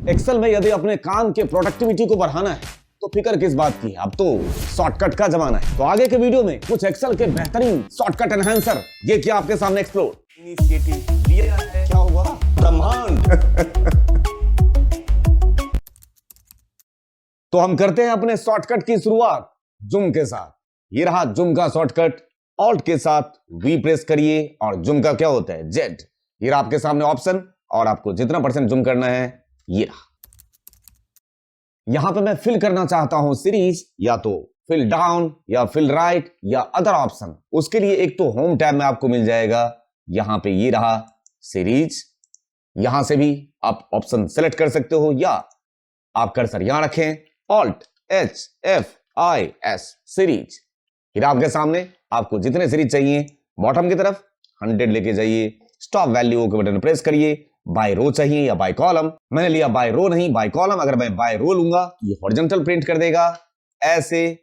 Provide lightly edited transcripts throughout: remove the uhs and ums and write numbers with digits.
Excel में यदि अपने काम के प्रोडक्टिविटी को बढ़ाना है तो फिक्र किस बात की है, अब तो शॉर्टकट का जमाना है। तो आगे के वीडियो में कुछ एक्सेल के बेहतरीन शॉर्टकट एनहांसर ये किया आपके सामने एक्सप्लोर इनिशिएटिव लिया है। क्या हुआ? ब्रह्मांड। तो हम करते हैं अपने शॉर्टकट की शुरुआत जूम के साथ। ये रहा जूम का शॉर्टकट। ऑल्ट के साथ वी प्रेस करिए और जूम का क्या होता है, जेड। ये रहा आपके सामने ऑप्शन और आपको जितना % जूम करना है ये रहा। यहां पे मैं फिल करना चाहता हूं सीरीज, या तो फिल डाउन या फिल राइट या अदर ऑप्शन। उसके लिए एक तो होम टैब में आपको मिल जाएगा, यहां पे ये रहा सीरीज। यहां से भी आप ऑप्शन सेलेक्ट कर सकते हो या आप कर्सर यहां रखें, ऑल्ट HFIS सीरीज। फिर आपके सामने आपको जितने सीरीज चाहिए बॉटम की तरफ 100 लेके जाइए। स्टॉप वैल्यू के बटन प्रेस करिए। बाय रो चाहिए या बाय कॉलम, मैंने लिया बाय रो नहीं बाय कॉलम। अगर मैं बाय रो लूंगा ये हॉरिजॉन्टल प्रिंट कर देगा ऐसे,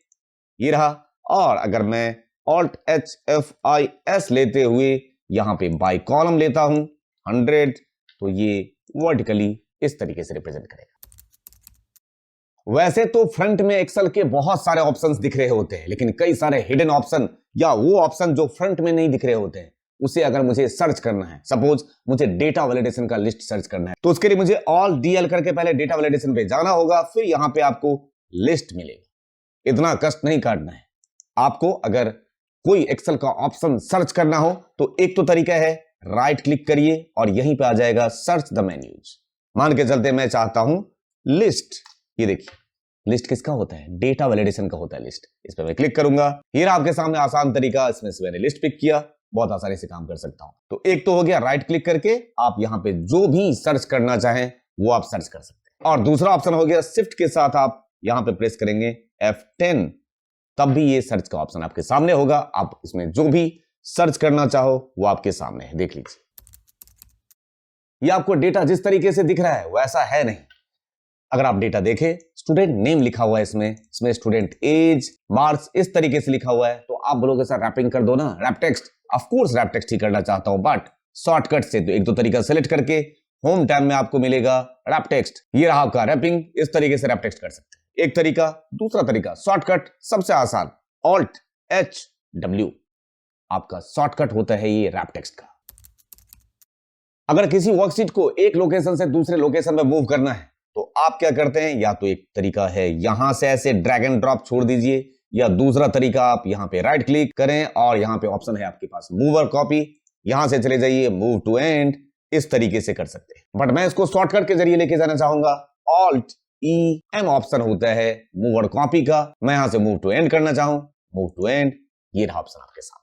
ये रहा। और अगर मैं ऑल्ट HFIS लेते हुए यहां पे बाय कॉलम लेता हूं 100, तो ये वर्टिकली इस तरीके से रिप्रेजेंट करेगा। वैसे तो फ्रंट में एक्सेल के बहुत सारे ऑप्शंस दिख रहे होते हैं, लेकिन कई सारे हिडन ऑप्शन या वो ऑप्शन जो फ्रंट में नहीं दिख रहे होते हैं, उसे अगर मुझे सर्च करना है, सपोज मुझे डेटा वैलिडेशन का लिस्ट सर्च करना है, तो उसके लिए मुझे ऑल DL करके पहले डेटा वैलिडेशन पे जाना होगा, फिर यहां पे आपको लिस्ट मिलेगा। इतना कष्ट नहीं काटना है आपको। अगर कोई एक्सेल का ऑप्शन सर्च करना हो तो एक तो तरीका है, राइट क्लिक करिए और यहीं पे आ जाएगा सर्च द मेन्यूज। मान के चलते मैं चाहता हूं लिस्ट। ये देखिए लिस्ट किसका होता है, डेटा वैलिडेशन का होता है लिस्ट। इस पर मैं क्लिक करूंगा। ये आपके सामने आसान तरीका, इसमें से मैंने लिस्ट पिक किया, बहुत आसानी से काम कर सकता हूं। तो एक तो हो गया राइट क्लिक करके आप यहां पे जो भी सर्च करना चाहें वो आप सर्च कर सकते हैं। और दूसरा ऑप्शन हो गया शिफ्ट के साथ आप यहां पे प्रेस करेंगे F10, तब भी ये सर्च का ऑप्शन आपके सामने होगा। आप इसमें जो भी सर्च करना चाहो वो आपके सामने है, देख लीजिए। ये आपको डेटा जिस तरीके से दिख रहा है वैसा है नहीं। अगर आप डेटा देखें, स्टूडेंट नेम लिखा हुआ है इसमें स्टूडेंट एज, मार्क्स इस तरीके से लिखा हुआ है, तो आप बोलोगे सर रैपिंग कर दो ना, wrap text. Of course wrap text ही करना चाहता हूं, बट शॉर्टकट से तो एक दो तरीका सेलेक्ट करके होम टैब में आपको मिलेगा रैप टेक्स्ट। ये रहा आपका रैपिंग, इस तरीके से रैप टेक्स्ट कर सकते हैं, एक तरीका। दूसरा तरीका शॉर्टकट सबसे आसान, ऑल्ट HW आपका शॉर्टकट होता है ये रैप टेक्स्ट का। अगर किसी वर्कशीट को एक लोकेशन से दूसरे लोकेशन में मूव करना है तो आप क्या करते हैं, या तो एक तरीका है यहां से ऐसे ड्रैग एंड ड्रॉप छोड़ दीजिए, या दूसरा तरीका आप यहां पे राइट क्लिक करें और यहां पे ऑप्शन है आपके पास मूवर कॉपी, यहां से चले जाइए मूव टू एंड, इस तरीके से कर सकते हैं। बट मैं इसको शॉर्टकट के जरिए लेके जाना चाहूंगा। ऑल्ट EM ऑप्शन होता है मूवर कॉपी का। मैं यहां से मूव टू एंड करना चाहूं, मूव टू एंड, ये रहा ऑप्शन आपके सामने।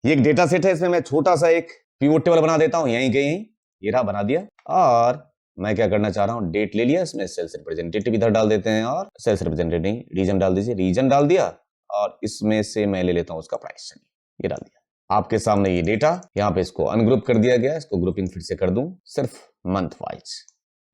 ये एक डेटा सेट है, इसमें मैं छोटा सा एक पिवट टेबल बना देता हूं, यहीं कहीं ये रहा बना दिया। और मैं क्या करना चाह रहा हूं, डेट ले लिया, इसमें सेल्स रिप्रेजेंटेटिव इधर डाल देते हैं और सेल्स रिप्रेजेंटेटिव रीजन डाल दीजिए, रीजन डाल दिया और इसमें से मैं ले लेता हूं उसका प्राइस, चलिए ये डाल दिया। आपके सामने ये डेटा, यहां पे इसको अनग्रुप कर दिया गया, इसको ग्रुपिंग फिर से कर दूं सिर्फ मंथ वाइज।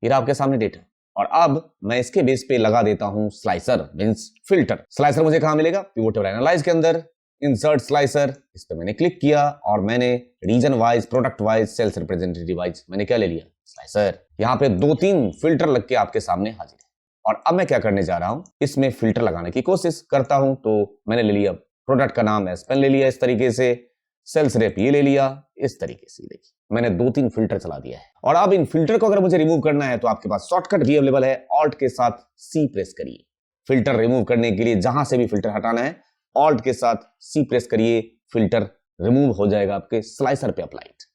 ये रहा आपके सामने डेटा। और अब मैं इसके बेस पे लगा देता हूं स्लाइसर मींस फिल्टर। स्लाइसर मुझे कहां मिलेगा, पिवट टेबल एनालाइज के अंदर, इंसर्ट स्लाइसर, इस पे मैंने क्लिक किया और मैंने region wise, product wise, sales representative wise मैंने क्या ले लिया, स्लाइसर। यहां पे 2-3 फिल्टर लग के आपके सामने हाजिर है। और अब मैं क्या करने जा रहा हूं, इसमें फिल्टर लगाने की कोशिश करता हूं। तो मैंने ले लिया प्रोडक्ट का नाम एस्पेन ले लिया इस तरीके से, सेल्स रेप ये ले लिया इस तरीके से। देखिए मैंने 2-3 फिल्टर चला दिया है। और अब इन फिल्टर को अगर मुझे रिमूव करना है तो आपके पास शॉर्टकट भी अवेलेबल है, ऑल्ट के साथ C प्रेस करिए। फिल्टर रिमूव करने के लिए जहां से भी फिल्टर हटाना है ऑल्ट के साथ C प्रेस करिए, फिल्टर रिमूव हो जाएगा आपके स्लाइसर पे अप्लाइड।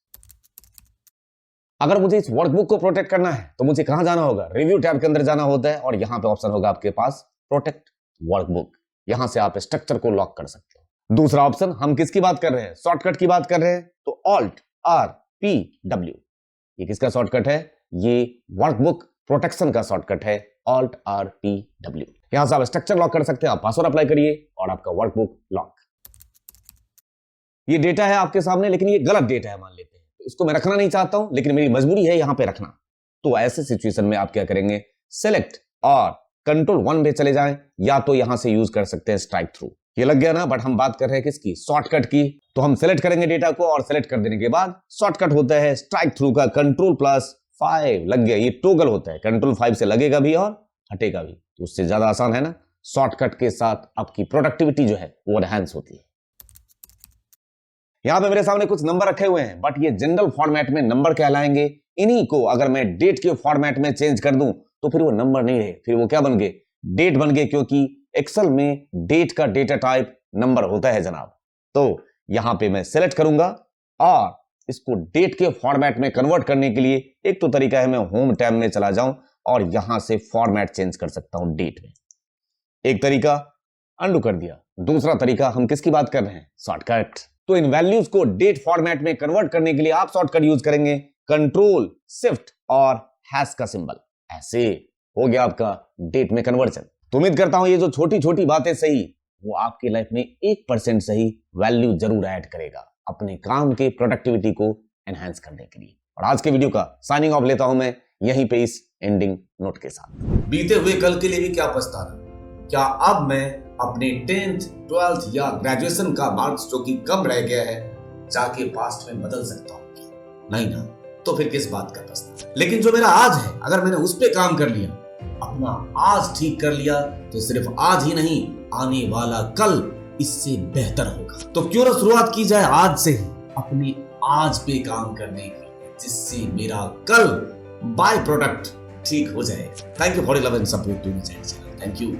अगर मुझे इस वर्कबुक को प्रोटेक्ट करना है तो मुझे कहां जाना होगा, रिव्यू टैब के अंदर जाना होता है और यहां पे ऑप्शन होगा आपके पास प्रोटेक्ट वर्कबुक। यहां से आप स्ट्रक्चर को लॉक कर सकते हो। दूसरा ऑप्शन, हम किसकी बात कर रहे हैं, शॉर्टकट की बात कर रहे हैं, तो ऑल्ट RPW ये किसका शॉर्टकट है, ये वर्कबुक प्रोटेक्शन का शॉर्टकट है, ऑल्ट RPW। यहां से आप स्ट्रक्चर लॉक कर सकते हैं, आप पासवर्ड अप्लाई करिए और आपका वर्कबुक लॉक। ये डेटा है आपके सामने, लेकिन ये गलत डेटा है मान लेते हैं, तो इसको मैं रखना नहीं चाहता हूं, लेकिन मेरी मजबूरी है यहां पे रखना। तो ऐसे सिचुएशन में आप क्या करेंगे, सेलेक्ट और कंट्रोल 1 पे चले जाएं, या तो यहां से यूज कर सकते हैं स्ट्राइक थ्रू। ये लग गया ना, बट हम बात कर रहे हैं किसकी, शॉर्टकट की। तो हम सेलेक्ट करेंगे डेटा को और सेलेक्ट कर देने के बाद शॉर्टकट होता है स्ट्राइक थ्रू का Ctrl+ 5 लग गया। ये टोगल होता है, कंट्रोल 5 से लगेगा भी और हटेगा भी, तो उससे ज्यादा आसान है ना। शॉर्टकट के साथ आपकी प्रोडक्टिविटी जो है वो एनहांस होती है। यहां पे मेरे सामने कुछ नंबर रखे हुए हैं, बट ये जनरल फॉर्मेट में नंबर कहलाएंगे। इन्हीं को अगर मैं डेट के फॉर्मेट में चेंज कर दूं तो फिर वो नंबर नहीं रहे, फिर वो क्या बन गए, डेट बन गए, क्योंकि एक्सेल में डेट का डेटा टाइप नंबर होता है जनाब। तो यहां पे मैं सेलेक्ट करूंगा और इसको डेट के फॉर्मेट में कन्वर्ट करने के लिए एक तो तरीका है, मैं होम टैब में चला जाऊं और यहां से फॉर्मेट चेंज कर सकता हूं डेट में। एक तरीका अंडू कर दिया, दूसरा तरीका हम किसकी बात कर रहे हैं, शॉर्टकट। तो इन वैल्यूज को डेट फॉर्मेट में कन्वर्ट करने के लिए आप शॉर्टकट यूज करेंगे कंट्रोल शिफ्ट और हैश का सिंबल। ऐसे हो गया आपका डेट में कन्वर्जन। तो उम्मीद करता हूं ये जो छोटी छोटी बातें सही, वो आपकी लाइफ में 1% सही वैल्यू जरूर ऐड करेगा अपने काम के प्रोडक्टिविटी को एनहांस करने के लिए। और आज के वीडियो का साइनिंग ऑफ लेता हूं मैं यहीं पे इस एंडिंग नोट के साथ। बीते हुए कल के लिए भी क्या पछताना, क्या अब मैं अपने 10th 12th या ग्रेजुएशन का मार्क्स जो कि कम रह गया है जाके पास्ट में बदल सकता हूँ? नहीं ना, तो फिर किस बात का पछताना। लेकिन जो मेरा आज है, अगर मैंने उस पे काम कर लिया, अपना आज ठीक कर लिया, तो सिर्फ आज ही नहीं, आने वाला कल इससे बेहतर होगा। तो क्यों ना शुरुआत की जाए आज से ही अपने आज पे काम करने की, जिससे मेरा कल बाय प्रोडक्ट ठीक हो जाए। Thank you for your love and support to my channel. Thank you.